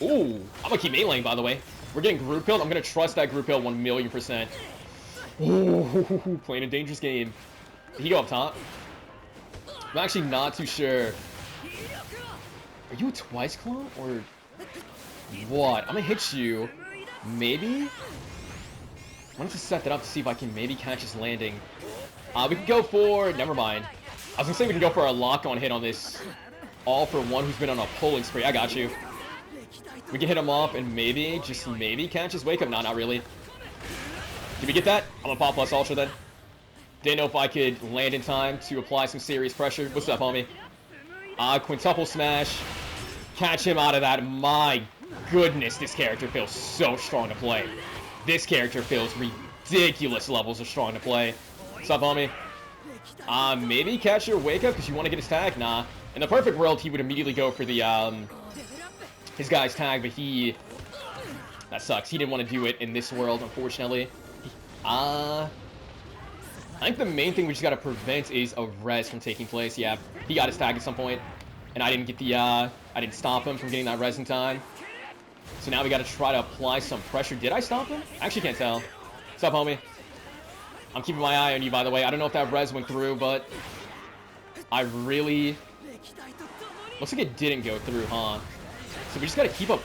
Ooh. I'm going to keep meleeing, by the way. We're getting group healed. I'm going to trust that group heal 1,000,000%. Ooh. Playing a dangerous game. Did he go up top? I'm actually not too sure. Are you a twice clone or what? I'm gonna hit you. Maybe? I wanted to set that up to see if I can maybe catch his landing. We can go for... Never mind. I was gonna say we can go for a lock-on hit on this all-for-one who's been on a pulling spree. I got you. We can hit him off and maybe, just maybe catch his wake-up. No, not really. Did we get that? I'm gonna pop plus ultra then. Didn't know if I could land in time to apply some serious pressure. What's up, homie? Quintuple smash. Catch him out of that. My goodness, this character feels so strong to play. This character feels ridiculous levels of strong to play. What's up, homie? Maybe catch your wake up because you want to get his tag? Nah. In the perfect world, he would immediately go for the, his guy's tag, but he... That sucks. He didn't want to do it in this world, unfortunately. I think the main thing we just gotta prevent is a res from taking place. Yeah, he got his tag at some point, and I didn't get the, I didn't stop him from getting that res in time. So now we gotta try to apply some pressure. Did I stop him? I actually can't tell. What's up, homie? I'm keeping my eye on you, by the way. I don't know if that res went through, but I really... Looks like it didn't go through, huh? So we just gotta keep up...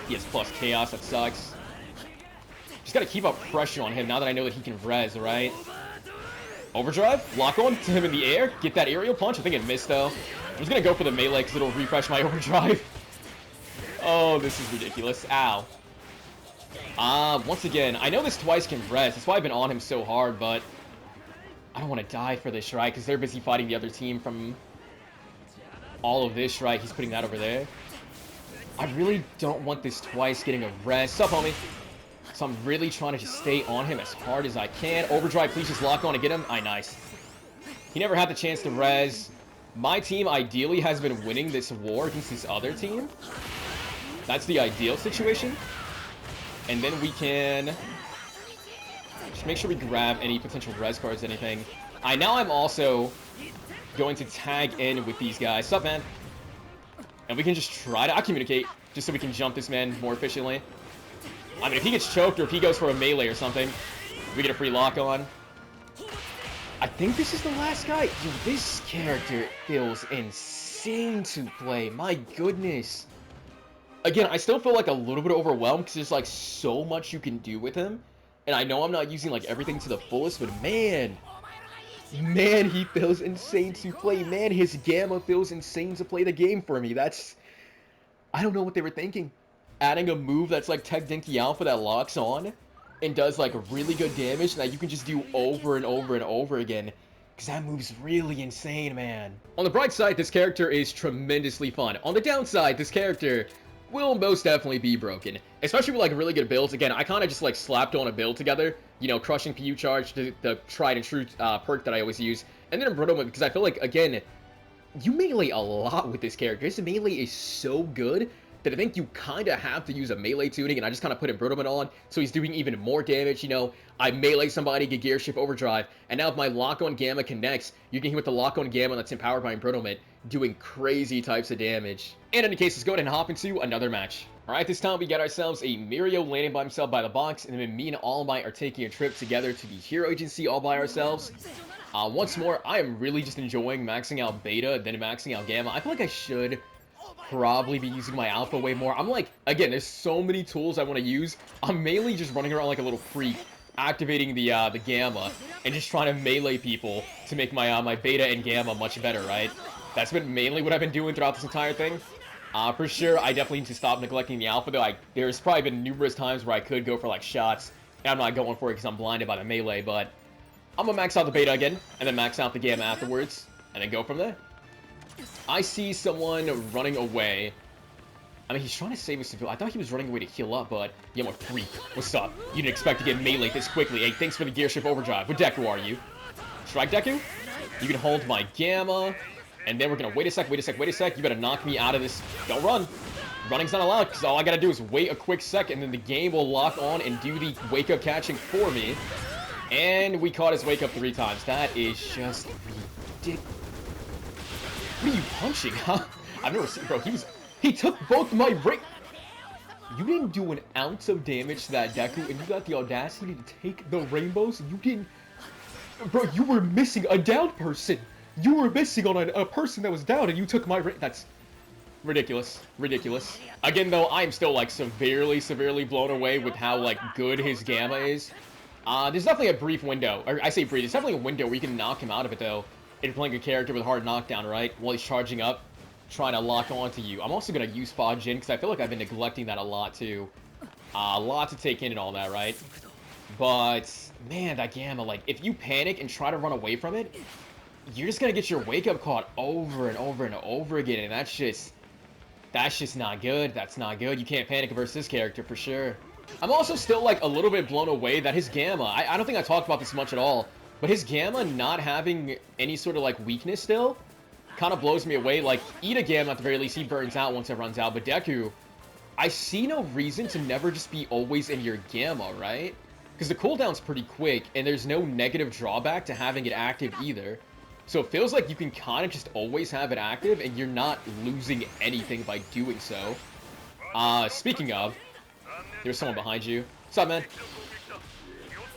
He has plus chaos, that sucks. Just gotta keep up pressure on him now that I know that he can res, right? Overdrive, lock on to him in the air, get that aerial punch. I think it missed though. I'm just gonna go for the melee because it'll refresh my overdrive. Oh, this is ridiculous. Ow. Once again, I know this twice can res. That's why I've been on him so hard, but I don't want to die for this, right? Because they're busy fighting the other team from all of this, right? He's putting that over there. I really don't want this twice getting a res. Sup, homie? So I'm really trying to just stay on him as hard as I can. Overdrive, please just lock on to get him. Nice. He never had the chance to res. My team ideally has been winning this war against this other team. That's the ideal situation. And then we can just make sure we grab any potential res cards, anything. Now I'm also going to tag in with these guys. Sup, man? And we can just try to communicate just so we can jump this man more efficiently. I mean, if he gets choked or if he goes for a melee or something, we get a free lock on. I think this is the last guy. Yo, this character feels insane to play. My goodness. Again, I still feel like a little bit overwhelmed because there's like so much you can do with him. And I know I'm not using like everything to the fullest, but man, he feels insane to play. Man, his Gamma feels insane to play the game for me. I don't know what they were thinking. Adding a move that's like Tech Dinky Alpha that locks on and does like really good damage that you can just do over and over and over again. Because that move's really insane, man. On the bright side, this character is tremendously fun. On the downside, this character will most definitely be broken. Especially with like really good builds. Again, I kind of just like slapped on a build together. You know, crushing PU charge, the tried and true perk that I always use. And then Brotoman, because I feel like, again, you melee a lot with this character. His melee is so good that I think you kind of have to use a melee tuning, and I just kind of put Brotoman on, so he's doing even more damage. You know, I melee somebody, get Gearshift overdrive, and now if my lock-on Gamma connects, you can hit with the lock-on Gamma that's empowered by Brotoman, doing crazy types of damage. And in any case, let's go ahead and hop into another match. Alright, this time we got ourselves a Mirio landing by himself by the box, and then me and All Might are taking a trip together to the Hero Agency all by ourselves. Once more, I am really just enjoying maxing out Beta, then maxing out Gamma. I feel like I should probably be using my Alpha way more. I'm like, again, there's so many tools I want to use. I'm mainly just running around like a little freak, activating the Gamma, and just trying to melee people to make my my Beta and Gamma much better, right? That's been mainly what I've been doing throughout this entire thing. For sure, I definitely need to stop neglecting the Alpha, though. There's probably been numerous times where I could go for, like, shots, and I'm not going for it because I'm blinded by the melee, but I'm gonna max out the Beta again, and then max out the Gamma afterwards, and then go from there. I see someone running away. I mean, he's trying to save his civilian. I thought he was running away to heal up, but yeah, I'm a freak. What's up? You didn't expect to get melee this quickly. Hey, thanks for the Gearshift overdrive. What Deku are you? Strike Deku? You can hold my Gamma, and then we're gonna wait a sec. You better knock me out of this. Don't run. Running's not allowed, because all I gotta do is wait a quick second, and then the game will lock on and do the wake-up catching for me. And we caught his wake-up 3 times. That is just ridiculous. What are you punching, huh? I've never seen, bro, he took both my You didn't do an ounce of damage to that Deku, and you got the audacity to take the rainbows? You didn't... Bro, you were missing a down person. You were missing on a person that was down, and you took my That's ridiculous. Ridiculous. Again, though, I'm still, like, severely blown away with how, like, good his Gamma is. There's definitely a brief window. Or, I say brief, there's definitely a window where you can knock him out of it, though. If you're playing a character with hard knockdown, right? While he's charging up, trying to lock onto you. I'm also going to use Fajin, because I feel like I've been neglecting that a lot, too. A lot to take in and all that, right? But, man, that Gamma, like, if you panic and try to run away from it, you're just going to get your wake-up caught over and over and over again, and that's just not good. That's not good. You can't panic versus this character, for sure. I'm also still, like, a little bit blown away that his Gamma, I don't think I talked about this much at all, but his Gamma not having any sort of, like, weakness still kind of blows me away. Like, eat a Gamma at the very least, he burns out once it runs out. But Deku, I see no reason to never just be always in your Gamma, right? Because the cooldown's pretty quick, and there's no negative drawback to having it active either. So it feels like you can kind of just always have it active, and you're not losing anything by doing so. Speaking of, there's someone behind you. What's up, man?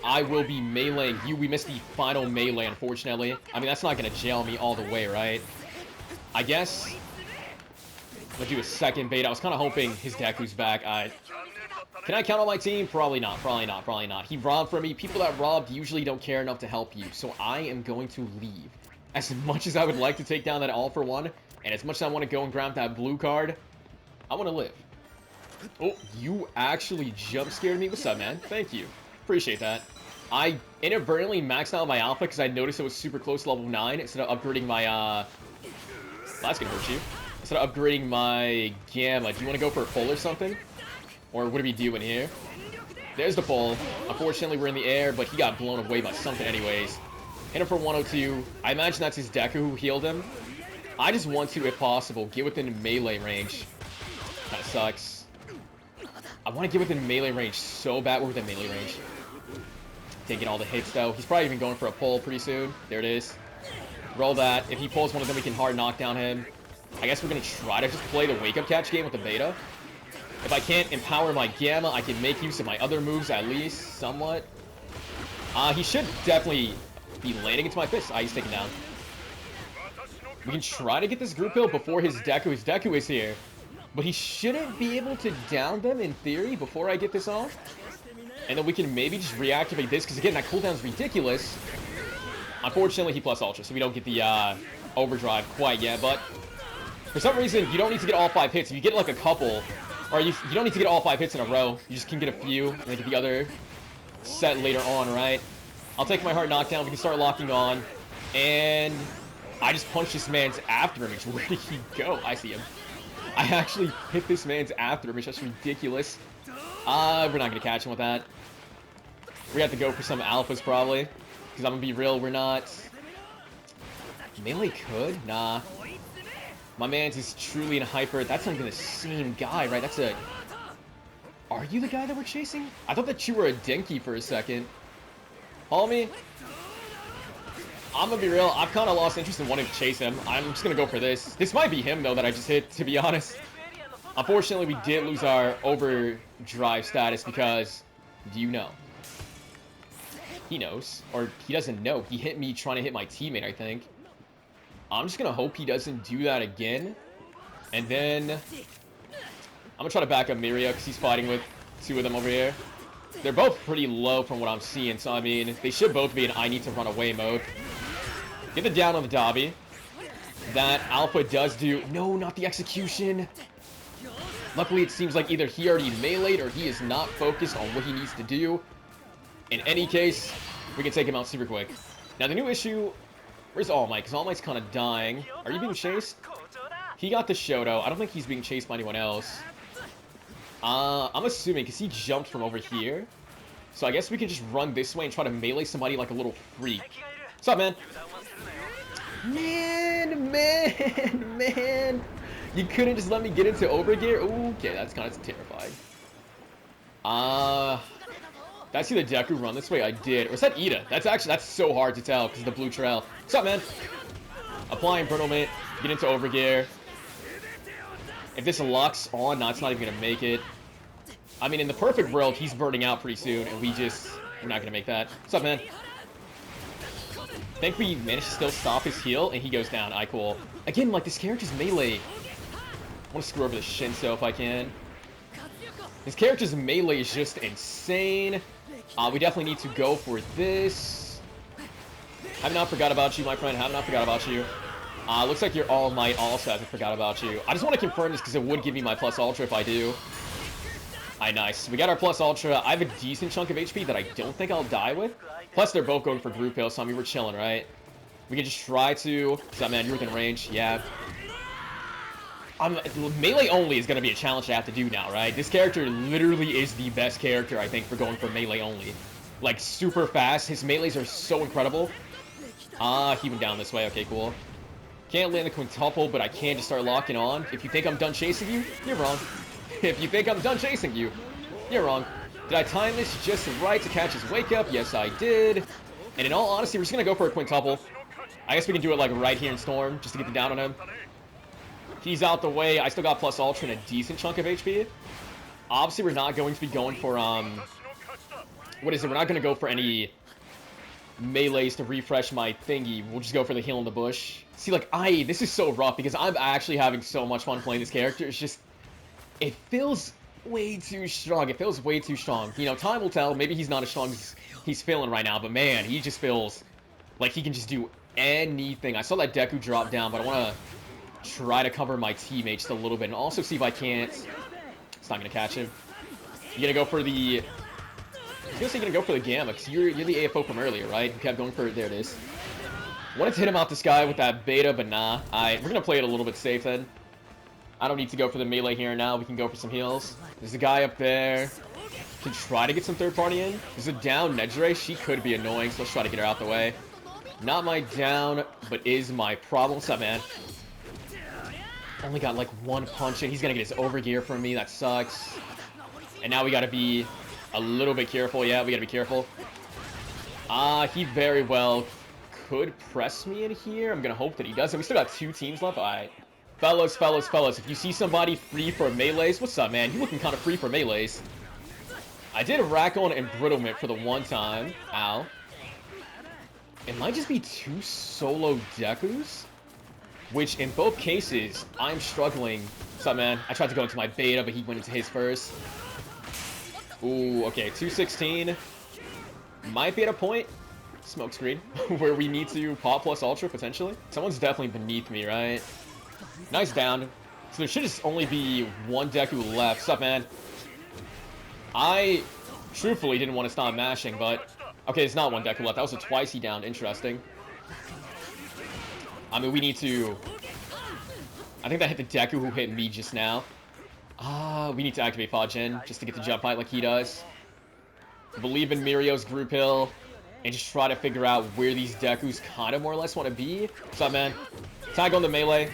I will be meleeing you. We missed the final melee, unfortunately. I mean, that's not going to jail me all the way, right? I guess I'm going to do a second Beta. I was kind of hoping his Deku's back. Can I count on my team? Probably not. Probably not. He robbed from me. People that robbed usually don't care enough to help you. So I am going to leave. As much as I would like to take down that all-for-one, and as much as I want to go and grab that blue card, I want to live. Oh, you actually jump scared me. What's up, man? Thank you. Appreciate that. I inadvertently maxed out my Alpha because I noticed it was super close to level 9 instead of upgrading my, that's gonna hurt you. Instead of upgrading my Gamma. Do you want to go for a pull or something? Or what are we doing here? There's the pull. Unfortunately, we're in the air, but he got blown away by something anyways. Hit him for 102. I imagine that's his Deku who healed him. I just want to, if possible, get within melee range. Kinda sucks. I want to get within melee range so bad. We're within melee range. Taking all the hits, though. He's probably even going for a pull pretty soon. There it is. Roll that. If he pulls one of them, we can hard knock down him. I guess we're going to try to just play the wake-up catch game with the Beta. If I can't empower my Gamma, I can make use of my other moves at least, somewhat. He should definitely... be landing into my fist. He's taken down. We can try to get this group kill before his Deku is here. But he shouldn't be able to down them in theory before I get this off. And then we can maybe just reactivate this, because again, that cooldown's ridiculous. Unfortunately, he plus ultra, so we don't get the overdrive quite yet. But for some reason, you don't need to get all 5 hits. If you get like a couple, or you don't need to get all 5 hits in a row. You just can get a few, and then get the other set later on, right? I'll take my heart knockdown. We can start locking on. And I just punched this man's after image. Where did he go? I see him. I actually hit this man's after image. That's ridiculous. We're not going to catch him with that. We have to go for some alphas, probably. Because I'm going to be real, we're not... Melee could? Nah. My man's is truly in hyper. That's not even the same guy, right? That's a... Are you the guy that we're chasing? I thought that you were a Denki for a second. Homie. I'm going to be real. I've kind of lost interest in wanting to chase him. I'm just going to go for this. This might be him, though, that I just hit, to be honest. Unfortunately, we did lose our overdrive status because... Do you know? He knows. Or he doesn't know. He hit me trying to hit my teammate, I think. I'm just going to hope he doesn't do that again. And then... I'm going to try to back up Miria because he's fighting with 2 of them over here. They're both pretty low from what I'm seeing. So, I mean, they should both be in I need to run away mode. Get the down on the Dobby. That Alpha does do... No, not the execution. Luckily, it seems like either he already meleeed or he is not focused on what he needs to do. In any case, we can take him out super quick. Now, the new issue... Where's All Might? Because All Might's kind of dying. Are you being chased? He got the Shoto. I don't think he's being chased by anyone else. I'm assuming because he jumped from over here. So I guess we can just run this way and try to melee somebody like a little freak. What's up, man? Man. You couldn't just let me get into overgear? Okay, that's kind of terrifying. Did I see the Deku run this way? I did. Or was that Ida? That's so hard to tell because of the blue trail. What's up, man? Applying Brittlement. Get into overgear. If this locks on, no, it's not even going to make it. I mean, in the perfect world, he's burning out pretty soon, and we're not going to make that. What's up, man? I think we managed to still stop his heal, and he goes down. Alright, cool. Again, like, this character's melee. I want to screw over the Shinso if I can. His character's melee is just insane. We definitely need to go for this. Have not forgot about you, my friend. Have not forgot about you. Looks like your All Might also hasn't forgot about you. I just want to confirm this because it would give me my plus ultra if I do. Alright, nice. We got our plus ultra. I have a decent chunk of HP that I don't think I'll die with. Plus, they're both going for group heal, so I mean, we're chilling, right? We can just try to... What's up, man? You're within range. Yeah. Melee only is going to be a challenge I have to do now, right? This character literally is the best character, I think, for going for melee only. Like, super fast. His melees are so incredible. He went down this way. Okay, cool. Can't land the quintuple, but I can just start locking on. If you think I'm done chasing you, you're wrong. If you think I'm done chasing you, you're wrong. Did I time this just right to catch his wake up? Yes, I did. And in all honesty, we're just going to go for a quintuple. I guess we can do it like right here in Storm, just to get the down on him. He's out the way. I still got plus ultra and a decent chunk of HP. Obviously, we're not going to be going for, what is it? We're not going to go for any melees to refresh my thingy. We'll just go for the heal in the bush. See, like, this is so rough because I'm actually having so much fun playing this character. It's just, it feels way too strong. It feels way too strong. You know, time will tell. Maybe he's not as strong as he's feeling right now, but man, he just feels like he can just do anything. I saw that Deku drop down, but I want to try to cover my teammate just a little bit and also see if I can't. It's not going to catch him. You going to go for the... I was going to say you're going to go for the Gamma, because you're the AFO from earlier, right? You kept going for it. There it is. Wanted to hit him out this guy with that beta, but nah. We're going to play it a little bit safe then. I don't need to go for the melee here now. We can go for some heals. There's a guy up there. Can try to get some third party in. There's a down Nejire. She could be annoying, so let's try to get her out the way. Not my down, but is my problem. What's up, man? Only got like one punch in. He's going to get his overgear from me. That sucks. And now we got to be a little bit careful. Yeah, we got to be careful. He very well could press me in here. I'm going to hope that he doesn't. We still got 2 teams left. All right. Fellas. If you see somebody free for melees, what's up, man? You looking kind of free for melees. I did rack on embrittlement for the one time. Ow. It might just be 2 solo Dekus, which in both cases, I'm struggling. What's up, man? I tried to go into my beta, but he went into his first. Ooh, okay, 216. Might be at a point, smokescreen, where we need to pop plus ultra, potentially. Someone's definitely beneath me, right? Nice down. So there should just only be 1 Deku left. What's up, man? I truthfully didn't want to stop mashing, but... Okay, it's not 1 Deku left. That was a twice he downed. Interesting. I mean, we need to... I think that hit the Deku who hit me just now. We need to activate Fajin just to get the jump height like he does. Believe in Mirio's group hill. And just try to figure out where these Dekus kind of more or less want to be. What's up, man? Tag on the melee.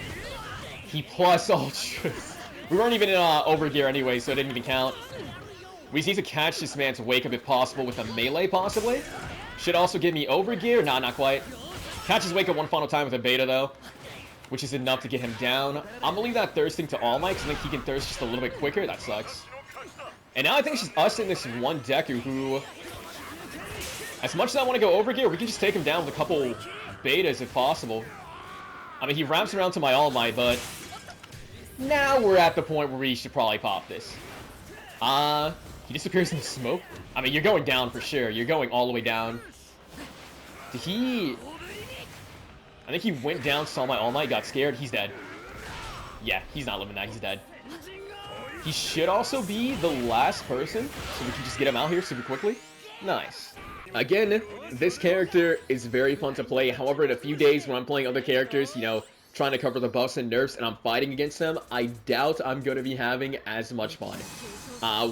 He plus ultras. We weren't even in overgear anyway, so it didn't even count. We just need to catch this man to wake up if possible with a melee, possibly. Should also give me overgear. Nah, not quite. Catch his wake up one final time with a beta, though, which is enough to get him down. I'm gonna leave that thirsting to All Might, because I think he can thirst just a little bit quicker. That sucks. And now I think it's just us and this 1 Deku who, as much as I want to go overgear, we can just take him down with a couple betas if possible. I mean, he wraps around to my All Might, but now we're at the point where we should probably pop this. He disappears in the smoke. I mean, you're going down for sure. You're going all the way down. Did he... I think he went down, saw my All Might, got scared. He's dead. Yeah, he's not living that. He's dead. He should also be the last person, so we can just get him out here super quickly. Nice. Again, this character is very fun to play. However, in a few days when I'm playing other characters, you know, trying to cover the buffs and nerfs, and I'm fighting against them, I doubt I'm going to be having as much fun.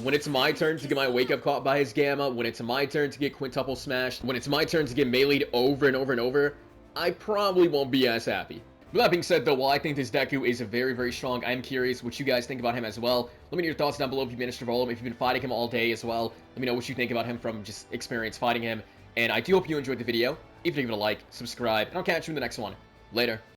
When it's my turn to get my wake-up caught by his Gamma, when it's my turn to get quintuple smashed, when it's my turn to get melee'd over and over and over, I probably won't be as happy. With that being said, though, while I think this Deku is very, very strong, I'm curious what you guys think about him as well. Let me know your thoughts down below if you've managed to roll him, if you've been fighting him all day as well. Let me know what you think about him from just experience fighting him. And I do hope you enjoyed the video. If you give it a like, subscribe, and I'll catch you in the next one. Later.